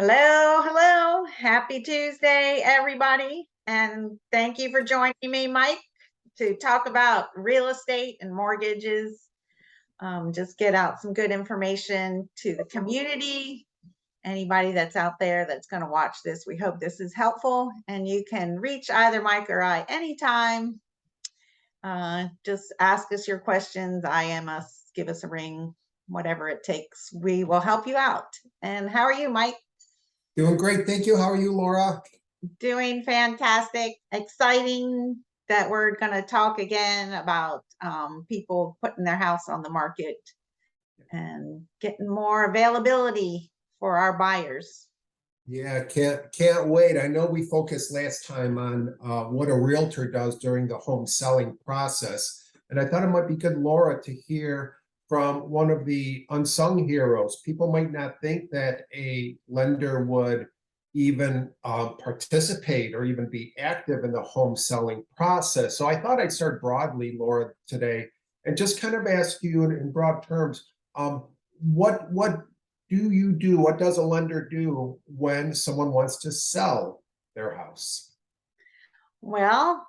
Hello, hello. Happy Tuesday, everybody. And thank you for joining me, Mike, to talk about real estate and mortgages. Just get out some good information to the community. Anybody that's out there that's going to watch this, we hope this is helpful. And you can reach either Mike or I anytime. Just ask us your questions, IM us, give us a ring, whatever it takes. We will help you out. And how are you, Mike? Doing great. Thank you. How are you, Laura? Doing fantastic. Exciting that we're going to talk again about people putting their house on the market and getting more availability for our buyers. Yeah, can't wait. I know we focused last time on what a realtor does during the home selling process, and I thought it might be good, Laura, to hear from one of the unsung heroes. People might not think that a lender would even participate or even be active in the home selling process. So I thought I'd start broadly, Laura, today, and just kind of ask you in broad terms, what do you do? What does a lender do when someone wants to sell their house? Well,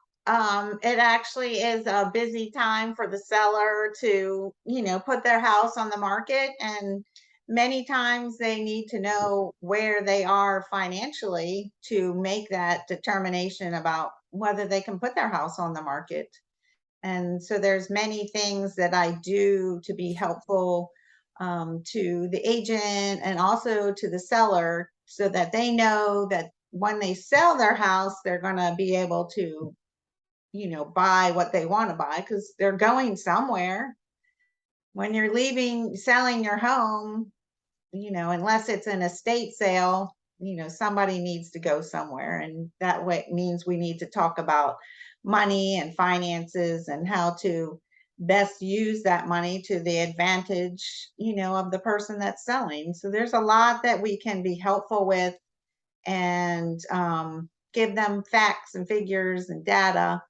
it actually is a busy time for the seller to, put their house on the market. And many times they need to know where they are financially to make that determination about whether they can put their house on the market. And so there's many things that I do to be helpful to the agent and also to the seller so that they know that when they sell their house, they're going to be able to, buy what they want to buy because they're going somewhere. When you're selling your home, unless it's an estate sale, somebody needs to go somewhere. And that way means we need to talk about money and finances and how to best use that money to the advantage, of the person that's selling. So there's a lot that we can be helpful with and give them facts and figures and data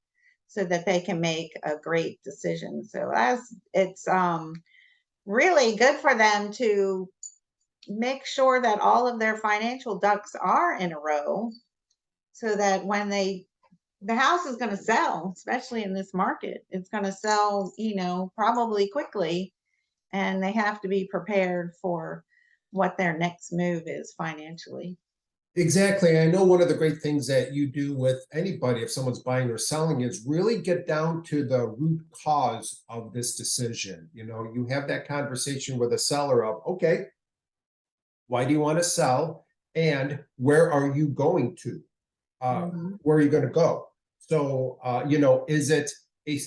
so that they can make a great decision. So as it's really good for them to make sure that all of their financial ducks are in a row so that when the house is going to sell, especially in this market, it's going to sell, probably quickly, and they have to be prepared for what their next move is financially. Exactly. I know one of the great things that you do with anybody, if someone's buying or selling, is really get down to the root cause of this decision. You have that conversation with a seller of, okay, why do you want to sell? And where are you going to? Where are you going to go? So, is it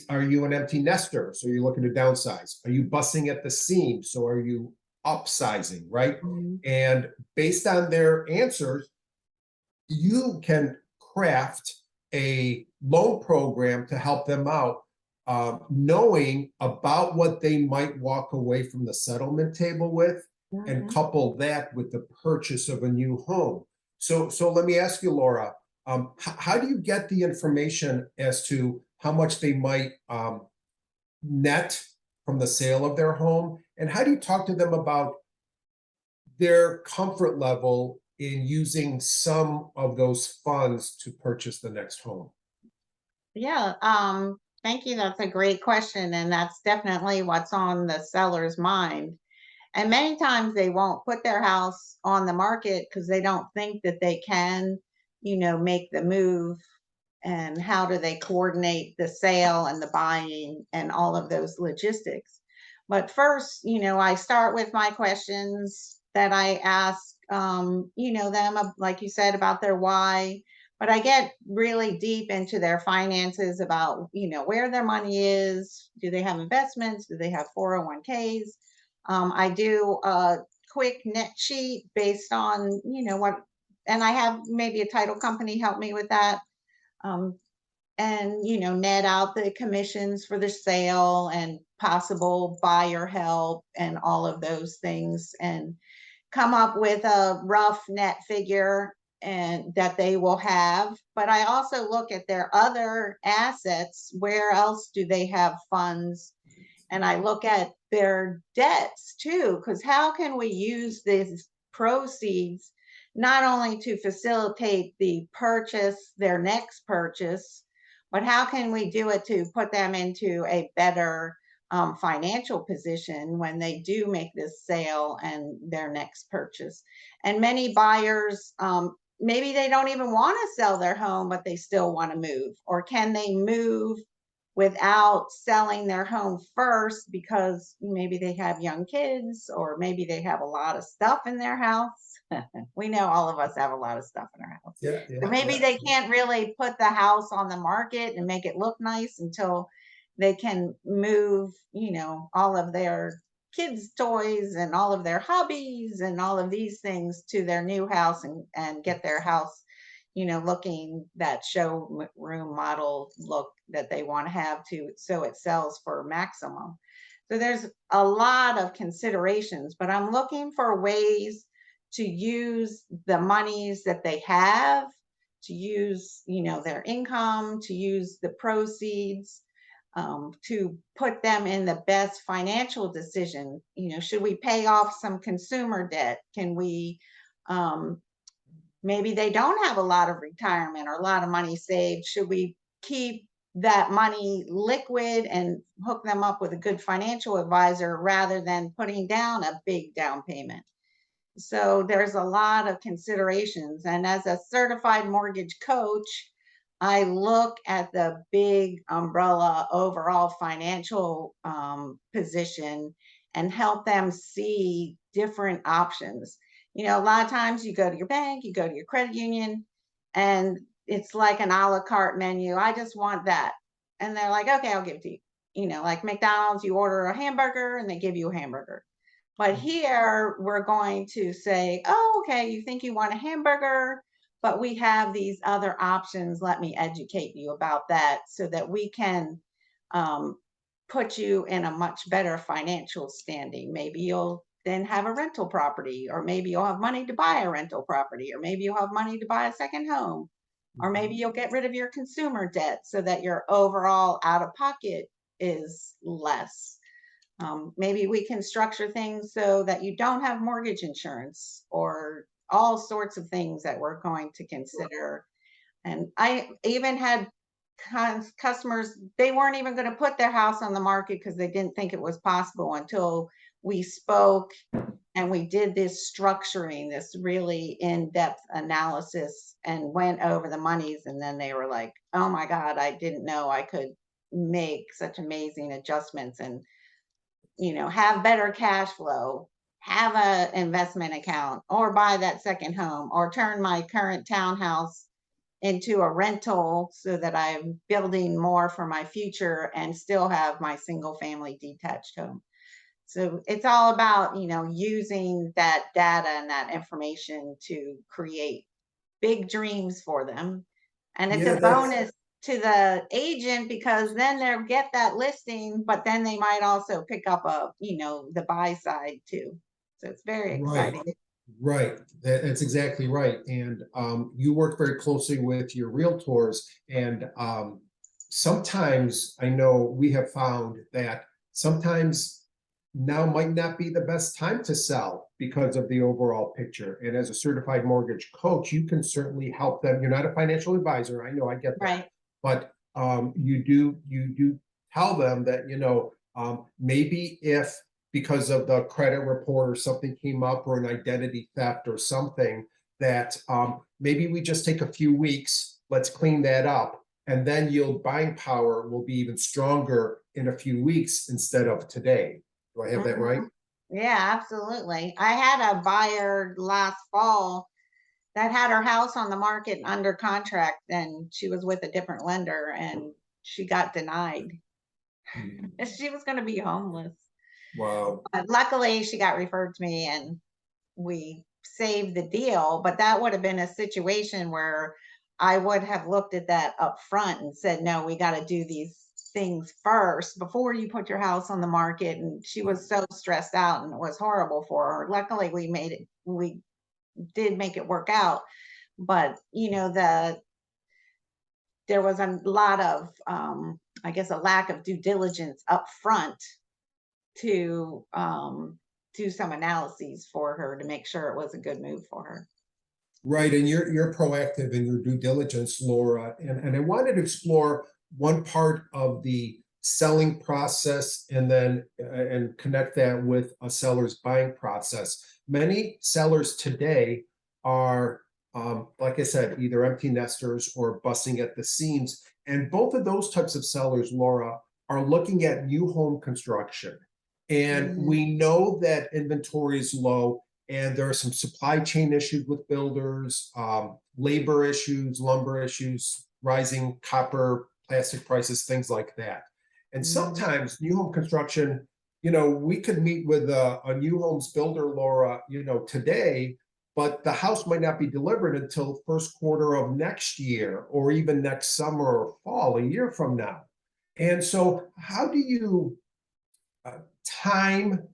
are you an empty nester? So you're looking to downsize. Are you busting at the seam? So are you upsizing, right? Mm-hmm. And based on their answers, you can craft a loan program to help them out, knowing about what they might walk away from the settlement table with, and couple that with the purchase of a new home. So let me ask you, Laura, how do you get the information as to how much they might net from the sale of their home? And how do you talk to them about their comfort level in using some of those funds to purchase the next home? Yeah, thank you. That's a great question. And that's definitely what's on the seller's mind. And many times they won't put their house on the market because they don't think that they can, make the move. And how do they coordinate the sale and the buying and all of those logistics? But first, I start with my questions that I ask, them, like you said, about their why. But I get really deep into their finances about, where their money is. Do they have investments? Do they have 401ks? I do a quick net sheet based on, what, and I have maybe a title company help me with that. Um, and net out the commissions for the sale and possible buyer help and all of those things and come up with a rough net figure and that they will have. But I also look at their other assets. Where else do they have funds? And I look at their debts too, because how can we use these proceeds not only to facilitate the purchase, their next purchase, but how can we do it to put them into a better financial position when they do make this sale and their next purchase. And many buyers, maybe they don't even want to sell their home, but they still want to move. Or can they move without selling their home first because maybe they have young kids or maybe they have a lot of stuff in their house? We know all of us have a lot of stuff in our house. Yeah, So yeah, maybe yeah. they can't really put the house on the market and make it look nice until they can move, all of their kids' toys and all of their hobbies and all of these things to their new house and get their house, looking that showroom model look that they want to have to so it sells for maximum. So there's a lot of considerations, but I'm looking for ways to use the monies that they have, to use, their income, to use the proceeds, to put them in the best financial decision. Should we pay off some consumer debt? Can we, maybe they don't have a lot of retirement or a lot of money saved. Should we keep that money liquid and hook them up with a good financial advisor rather than putting down a big down payment? So there's a lot of considerations. And as a certified mortgage coach, I look at the big umbrella overall financial position and help them see different options. A lot of times you go to your bank, you go to your credit union, and it's like an a la carte menu. I just want that. And they're like, okay, I'll give it to you. Like McDonald's, you order a hamburger and they give you a hamburger. But here we're going to say, oh, okay, you think you want a hamburger, but we have these other options. Let me educate you about that so that we can um, put you in a much better financial standing. Maybe you'll then have a rental property, or maybe you'll have money to buy a rental property, or maybe you'll have money to buy a second home, or maybe you'll get rid of your consumer debt so that your overall out of pocket is less. Maybe we can structure things so that you don't have mortgage insurance or all sorts of things that we're going to consider. And I even had customers, they weren't even going to put their house on the market because they didn't think it was possible until we spoke and we did this structuring, this really in-depth analysis and went over the monies. And then they were like, oh my God, I didn't know I could make such amazing adjustments and have better cash flow, have a investment account, or buy that second home, or turn my current townhouse into a rental so that I'm building more for my future and still have my single family detached home. So it's all about, using that data and that information to create big dreams for them. And it's Yeah, a that's bonus to the agent because then they'll get that listing, but then they might also pick up the buy side too. So it's very right. exciting. Right, that's exactly right. And you work very closely with your realtors, and sometimes I know we have found that sometimes now might not be the best time to sell because of the overall picture. And as a certified mortgage coach, you can certainly help them. You're not a financial advisor, I know, I get that, Right. but you do tell them that maybe if because of the credit report or something came up or an identity theft or something that maybe we just take a few weeks, let's clean that up, and then yield buying power will be even stronger in a few weeks instead of today. Do I have that right? Mhm. Yeah, absolutely. I had a buyer last fall that had her house on the market under contract, and she was with a different lender and she got denied. Mhm. She was going to be homeless. Wow. But luckily, she got referred to me and we saved the deal. But that would have been a situation where I would have looked at that up front and said, no, we got to do these things first before you put your house on the market. And she was so stressed out and it was horrible for her. Luckily, we did make it work out. But, there was a lot of, I guess, a lack of due diligence up front to do some analyses for her to make sure it was a good move for her. Right, and you're proactive in your due diligence, Laura, and I wanted to explore one part of the selling process and then and connect that with a seller's buying process. Many sellers today are, like I said, either empty nesters or busting at the seams, and both of those types of sellers, Laura, are looking at new home construction. And Mhm. we know that inventory is low and there are some supply chain issues with builders, labor issues, lumber issues, rising copper, plastic prices, things like that. And Mhm. sometimes new home construction, we could meet with a new homes builder, Laura, today, but the house might not be delivered until first quarter of next year or even next summer or fall, a year from now. And so how do you time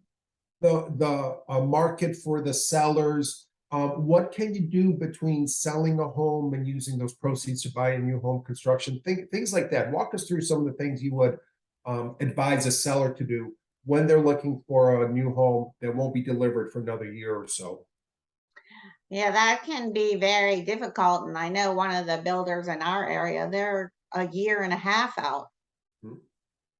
the market for the sellers? What can you do between selling a home and using those proceeds to buy a new home construction? Things like that. Walk us through some of the things you would advise a seller to do when they're looking for a new home that won't be delivered for another year or so. Yeah, that can be very difficult. And I know one of the builders in our area, they're a year and a half out, Mhm.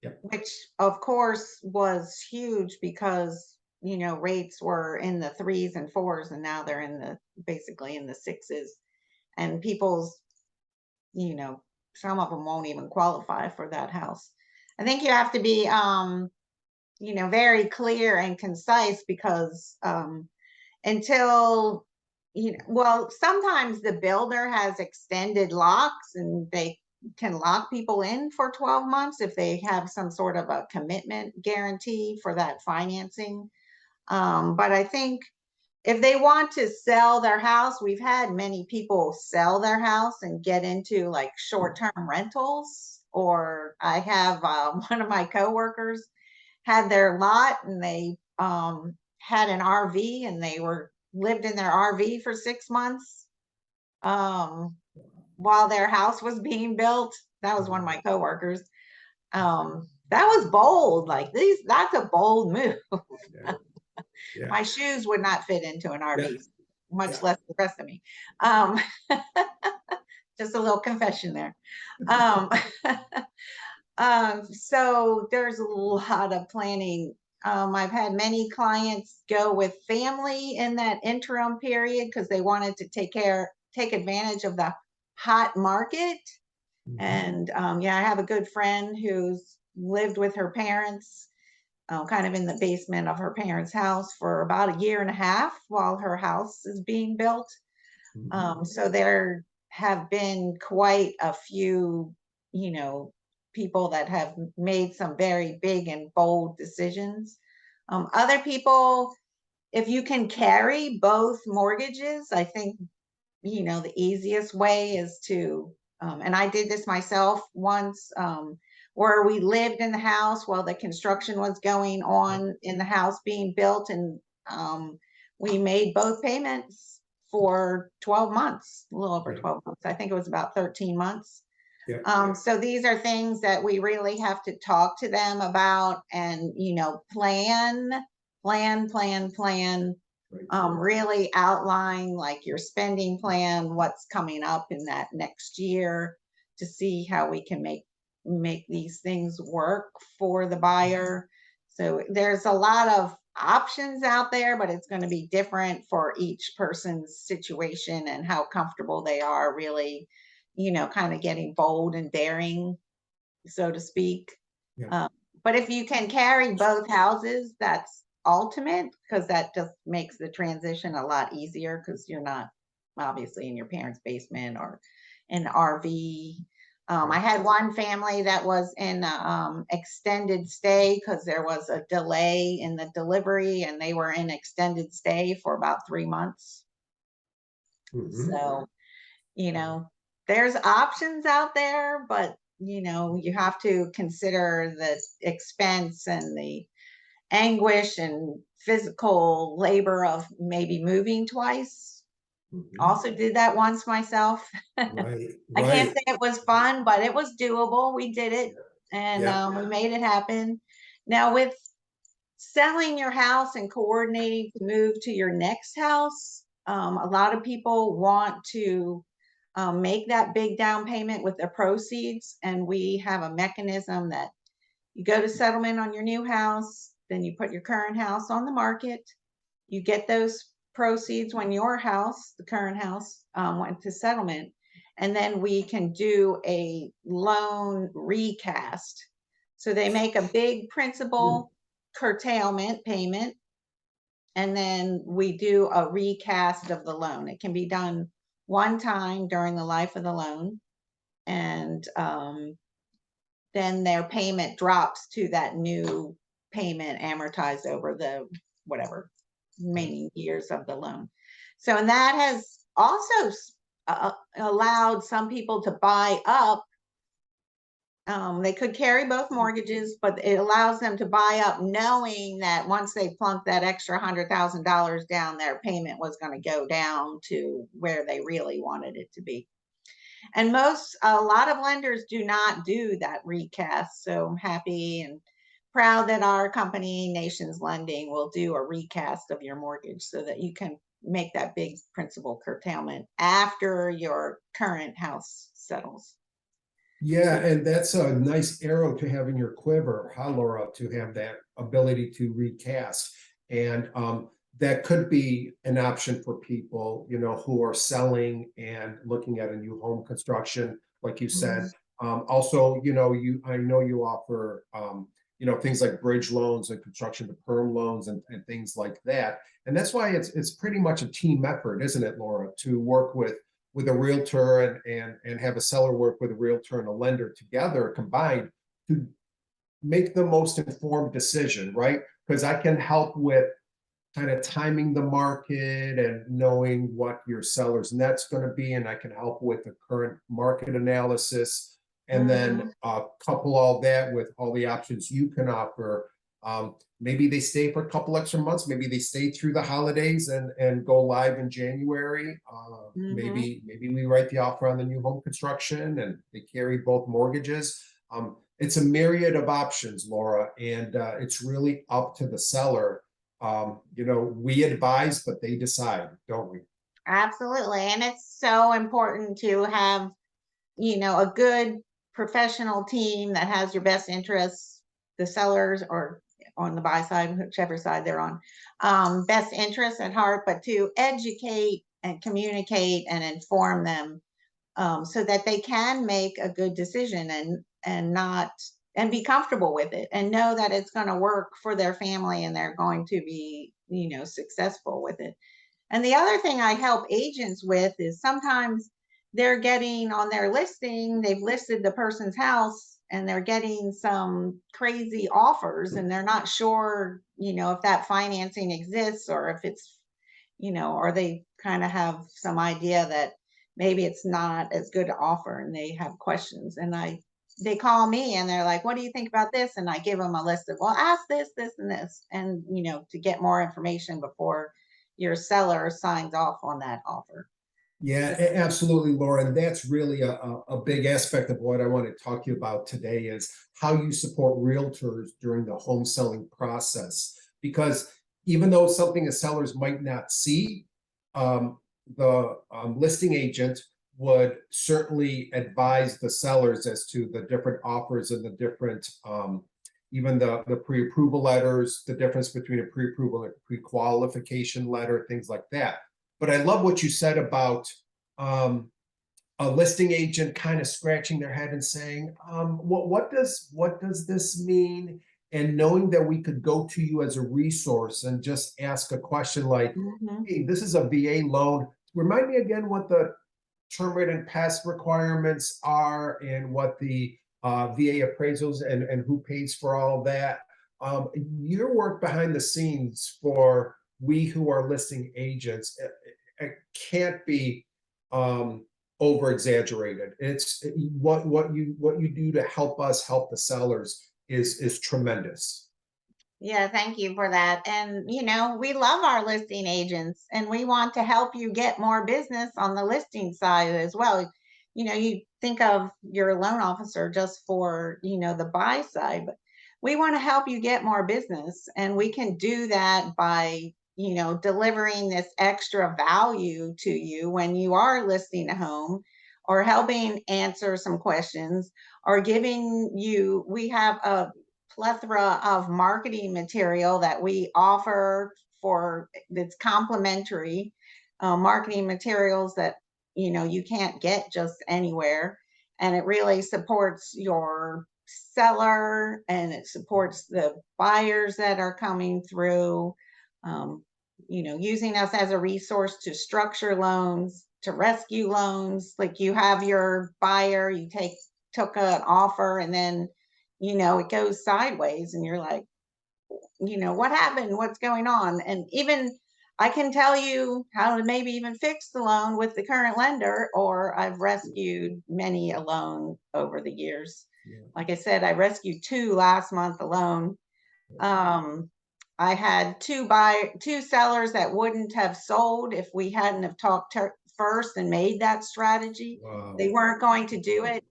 Yep. which of course was huge because, rates were in the threes and fours and now they're in the basically in the sixes. And people's, you know, some of them won't even qualify for that house. I think you have to be very clear and concise because until well, sometimes the builder has extended locks and they can lock people in for 12 months if they have some sort of a commitment guarantee for that financing. But I think if they want to sell their house, we've had many people sell their house and get into like short-term rentals. Or I have one of my coworkers had their lot and they had an RV and they were lived in their RV for 6 months um, while their house was being built. That was one of my coworkers. That was bold. Like that's a bold move. Yeah. Yeah. My shoes would not fit into an Yeah. RV, much Yeah. less the rest of me. Um, just a little confession there. Um, so there's a lot of planning. I've had many clients go with family in that interim period because they wanted to take advantage of the hot market. Mhm. And yeah, I have a good friend who's lived with her parents, kind of in the basement of her parents' house for about a year and a half while her house is being built. Mhm. So there have been quite a few, you know, people that have made some very big and bold decisions. Other people, if you can carry both mortgages, I think, the easiest way is to, and I did this myself once, where we lived in the house while the construction was going on in the house being built. And we made both payments for 12 months, a little over Yeah. 12 months. I think it was about 13 months. Yeah. So these are things that we really have to talk to them about and, plan, Right. really outline like your spending plan, what's coming up in that next year to see how we can make these things work for the buyer. So there's a lot of options out there, but it's going to be different for each person's situation and how comfortable they are really, kind of getting bold and daring, so to speak. Yeah. Um, but if you can carry both houses, that's ultimate because that just makes the transition a lot easier because you're not obviously in your parents' basement or in an RV. I Right. had one family that was in extended stay because there was a delay in the delivery and they were in extended stay for about 3 months. Mhm. So, you know, there's options out there, but you have to consider the expense and the anguish and physical labor of maybe moving twice. Mhm. Also did that once myself. Right. I can't Right. say it was fun, but it was doable. We did it and Yeah. we made it happen. Now, with selling your house and coordinating to move to your next house, A lot of people want to make that big down payment with their proceeds, and we have a mechanism that you go to settlement on your new house, then you put your current house on the market. You get those proceeds when your house, the current house, went to settlement, and then we can do a loan recast. So they make a big Mm. principal curtailment payment, and then we do a recast of the loan. It can be done one time during the life of the loan, and then their payment drops to that new payment amortized over the whatever remaining years of the loan. So, and that has also allowed some people to buy up. They could carry both mortgages, but it allows them to buy up knowing that once they plunk that extra $100,000 down, their payment was going to go down to where they really wanted it to be. And a lot of lenders do not do that recast. So I'm happy and proud that our company, Nations Lending, will do a recast of your mortgage so that you can make that big principal curtailment after your current house settles. Yeah, So, and that's a nice arrow to have in your quiver, huh, Laura, to have that ability to recast. And that could be an option for people, who are selling and looking at a new home construction, like you said. mhm, Also, I know you offer, things like bridge loans and construction to perm loans and things like that. And that's why it's pretty much a team effort, isn't it, Laura, to work with a realtor and have a seller work with a realtor and a lender together combined to make the most informed decision, right? Because I can help with kind of timing the market and knowing what your seller's net's going to be, and I can help with the current market analysis, and then mhm, couple all that with all the options you can offer. Maybe they stay for a couple extra months. Maybe they stay through the holidays and go live in January. mhm. Maybe we write the offer on the new home construction and they carry both mortgages. It's a myriad of options, Laura, and it's really up to the seller. We advise, but they decide, don't we? Absolutely. And it's so important to have, a good professional team that has your best interests, the sellers or on the buy side, whichever side they're on, best interests at heart, but to educate and communicate and inform them, so that they can make a good decision and not and be comfortable with it and know that it's going to work for their family and they're going to be, successful with it. And the other thing I help agents with is sometimes they're getting on their listing, they've listed the person's house and they're getting some crazy offers and they're not sure, if that financing exists or if it's, or they kind of have some idea that maybe it's not as good to offer and they have questions. And they call me and they're like, what do you think about this? And I give them a list of, well, ask this, this, and this, and, to get more information before your seller signs off on that offer. Yeah, So, absolutely, Laura. And that's really a big aspect of what I want to talk to you about today is how you support realtors during the home selling process. Because even though something the sellers might not see, um, the listing agent would certainly advise the sellers as to the different offers and the different, even the pre-approval letters, the difference between a pre-approval and a pre-qualification letter, things like that. But I love what you said about um, a listing agent kind of scratching their head and saying, what does this mean? And knowing that we could go to you as a resource and just ask a question like, mhm. hey, this is a VA loan. Remind me again what the term rate and pest requirements are and what the VA appraisals and who pays for all of that. Your work behind the scenes for we who are listing agents, it can't be um, over exaggerated. It's what you do to help us help the sellers is tremendous. Yeah, thank you for that. And, we love our listing agents and we want to help you get more business on the listing side as well. You think of your loan officer just for, the buy side, but we want to help you get more business. And we can do that by, delivering this extra value to you when you are listing a home, or helping answer some questions, or giving you, we have a plethora of marketing material that we offer for that's complimentary, marketing materials that you can't get just anywhere, and it really supports your seller, and it supports the buyers that are coming through, um, using us as a resource to structure loans, to rescue loans. Like, you have your buyer, you took an offer, and then it goes sideways, and you're like, what happened, what's going on? And even I can tell you how to maybe even fix the loan with the current lender, or I've rescued many a loan over the years. Yeah. Like I said, I rescued two last month alone. um, I had two sellers that wouldn't have sold if we hadn't have talked first and made that strategy. They Wow. weren't going to do it,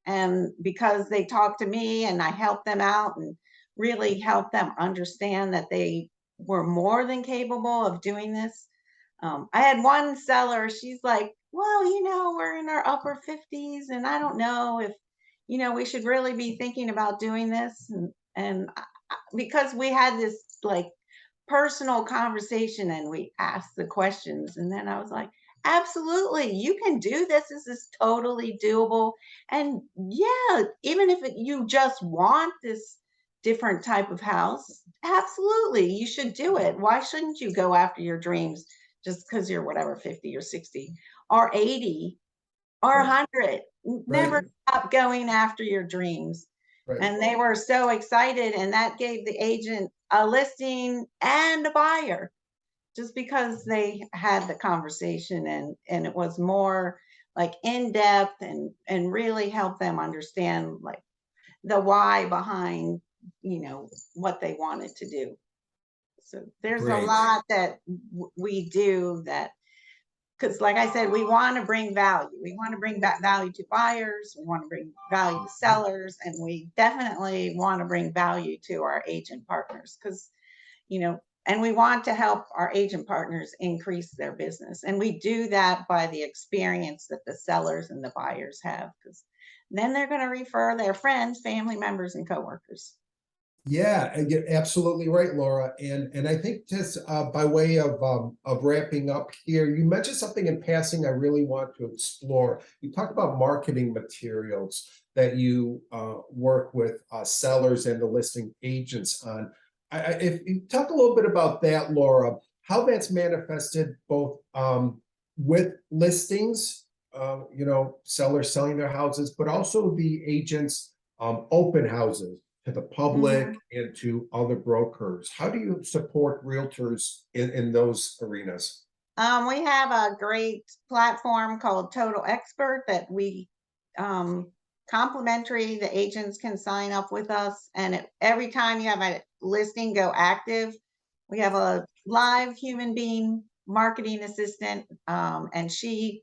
and because they talked to me and I helped them out and really helped them understand that they were more than capable of doing this. I had one seller, she's like, well, we're in our upper 50s, and I don't know if, we should really be thinking about doing this. And because we had this like personal conversation and we asked the questions, and then I was like, absolutely, you can do this. This is totally doable. And yeah, even if you just want this different type of house, absolutely, you should do it. Why shouldn't you go after your dreams just because you're whatever, 50 or 60 or 80 or Right. 100? Right. Never stop going after your dreams. Right. And they were so excited, and that gave the agent a listing and a buyer, just because they had the conversation, and it was more like in depth, and really helped them understand like the why behind what they wanted to do. So there's a Great. lot that we do, that because, like I said, we want to bring value. We want to bring back value to buyers. We want to bring value to sellers, and we definitely want to bring value to our agent partners, because and we want to help our agent partners increase their business, and we do that by the experience that the sellers and the buyers have, because then they're going to refer their friends, family members, and coworkers. Yeah, and you're absolutely right, Laura. And I think just by way of wrapping up here, you mentioned something in passing I really want to explore. You talked about marketing materials that you work with sellers and the listing agents on. If you talk a little bit about that, Laura, how that's manifested both with listings, sellers selling their houses, but also the agents open houses to the public Mhm. and to other brokers. How do you support realtors in those arenas? We have a great platform called Total Expert that we complimentary. The agents can sign up with us, and every time you have a listing go active, we have a live human being marketing assistant, and she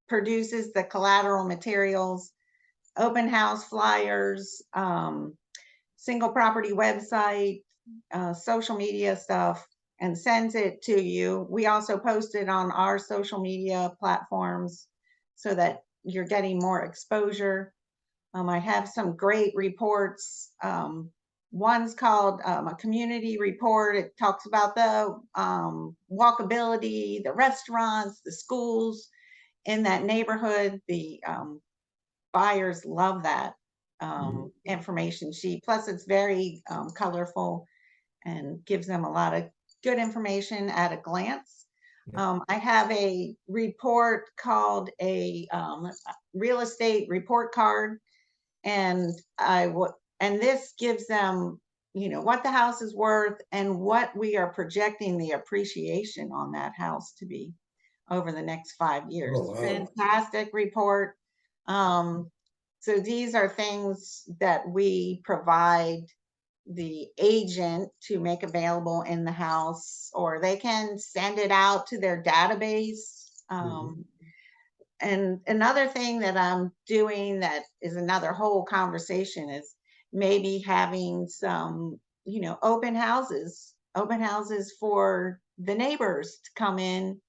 produces the collateral materials, open house flyers, single property website, social media stuff, and sends it to you. We also post it on our social media platforms so that you're getting more exposure. I have some great reports. One's called a community report. It talks about the walkability, the restaurants, the schools in that neighborhood. The buyers love that Mhm. information sheet. Plus, it's very colorful and gives them a lot of good information at a glance. Yeah. I have a report called a real estate report card, and and this gives them what the house is worth and what we are projecting the appreciation on that house to be over the next 5 years. Oh, wow. Fantastic report. Um, so these are things that we provide the agent to make available in the house, or they can send it out to their database. Mhm. And another thing that I'm doing that is another whole conversation is maybe having some, open houses for the neighbors to come in.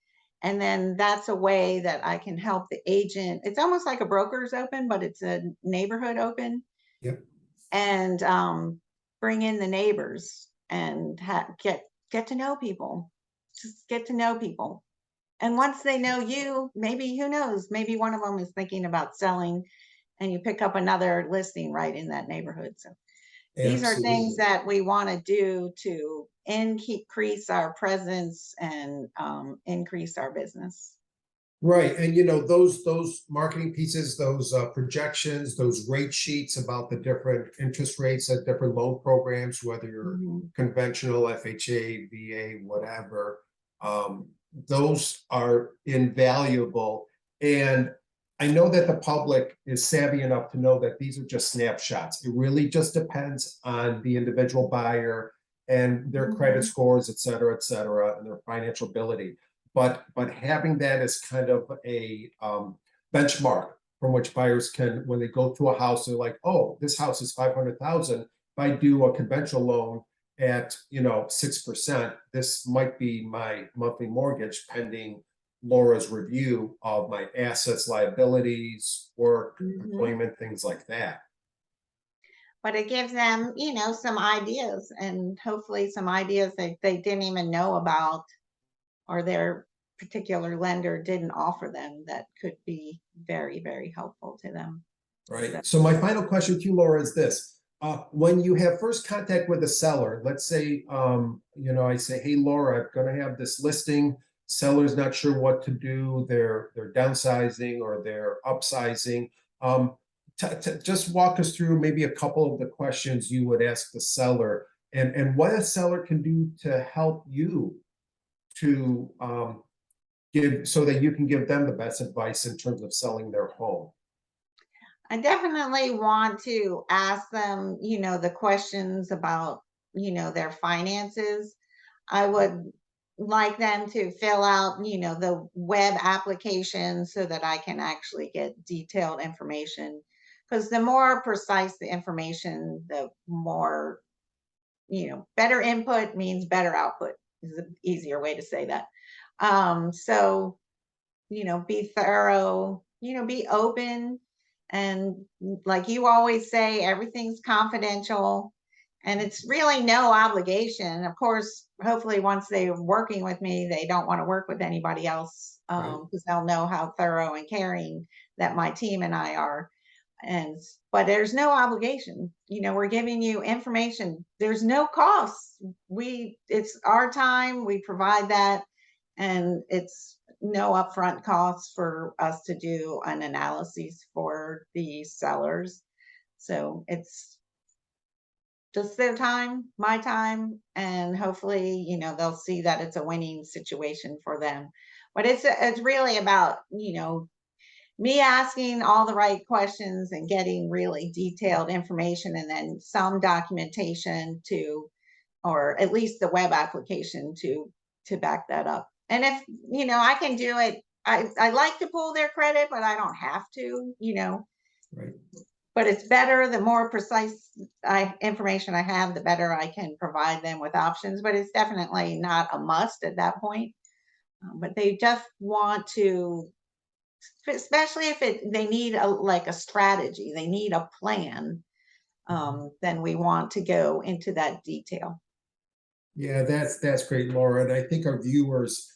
And then that's a way that I can help the agent. It's almost like a broker's open, but it's a neighborhood open, Yep. and bring in the neighbors and get to know people. Just get to know people. And once they know you, maybe who knows, maybe one of them is thinking about selling and you pick up another listing right in that neighborhood. So these are things Absolutely. that we want to do to increase our presence and increase our business. Right. And you know, those marketing pieces, those projections, those rate sheets about the different interest rates at different loan programs, whether you're Mhm. conventional, FHA, VA, whatever, those are invaluable. And I know that the public is savvy enough to know that these are just snapshots. It really just depends on the individual buyer and their credit Mhm. scores, et cetera, and their financial ability. But having that as kind of a benchmark from which buyers can, when they go to a house, they're like, oh, this house is 500,000. If I do a conventional loan at 6%, this might be my monthly mortgage pending Laura's review of my assets, liabilities, work, Mhm. employment, things like that. But it gives them, some ideas, and hopefully some ideas that they didn't even know about, or their particular lender didn't offer them, that could be very, very helpful to them. So, Right. So my final question to you, Laura, is this. When you have first contact with a seller, let's say, I say, hey, Laura, I'm going to have this listing. Seller's not sure what to do. They're downsizing or they're upsizing. Just walk us through maybe a couple of the questions you would ask the seller, and what a seller can do to help you to give, so that you can give them the best advice in terms of selling their home. I definitely want to ask them, the questions about, their finances. I would like them to fill out, the web application so that I can actually get detailed information. Because the more precise the information, the more, better input means better output, is an easier way to say that. So, be thorough, be open. And like you always say, everything's confidential, and it's really no obligation. Of course, hopefully, once they're working with me, they don't want to work with anybody else, Right. because they'll know how thorough and caring that my team and I are. But there's no obligation. We're giving you information. There's no cost. It's our time. We provide that, and it's no upfront costs for us to do an analysis for the sellers. So it's just their time, my time, and hopefully, they'll see that it's a winning situation for them. But it's really about, me asking all the right questions and getting really detailed information, and then some documentation to, or at least the web application to back that up. And if, I can do it, I like to pull their credit, but I don't have to, Right. but it's better, the more precise information I have, the better I can provide them with options. But it's definitely not a must at that point. But they just want to, especially if they need like a strategy, they need a plan, then we want to go into that detail. Yeah, that's great, Laura. And I think our viewers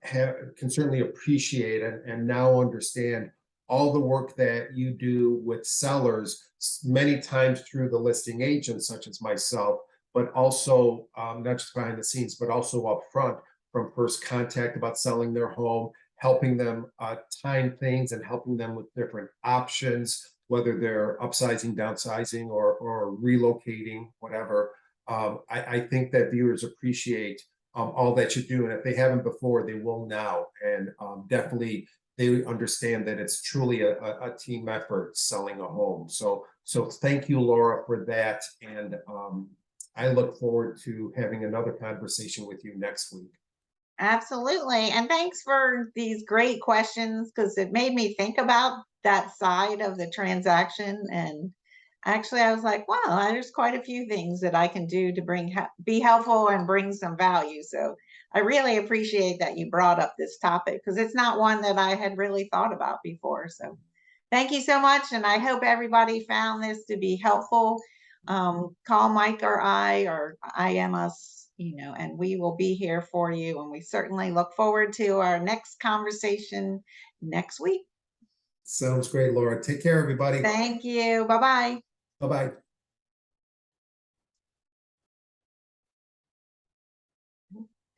can certainly appreciate and now understand all the work that you do with sellers, many times through the listing agents, such as myself, but also not just behind the scenes, but also up front from first contact about selling their home, helping them time things and helping them with different options, whether they're upsizing, downsizing, or relocating, whatever. I think that viewers appreciate all that you do. And if they haven't before, they will now. And definitely they understand that it's truly a team effort selling a home. So thank you, Laura, for that. And I look forward to having another conversation with you next week. Absolutely. And thanks for these great questions, because it made me think about that side of the transaction. And actually, I was like, wow, there's quite a few things that I can do to be helpful and bring some value. So I really appreciate that you brought up this topic because it's not one that I had really thought about before. So thank you so much. And I hope everybody found this to be helpful. Call Mike or I, or IM us, and we will be here for you. And we certainly look forward to our next conversation next week. Sounds great, Laura. Take care, everybody. Thank you. Bye-bye. Bye-bye.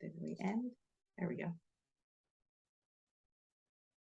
Did we end? There we go.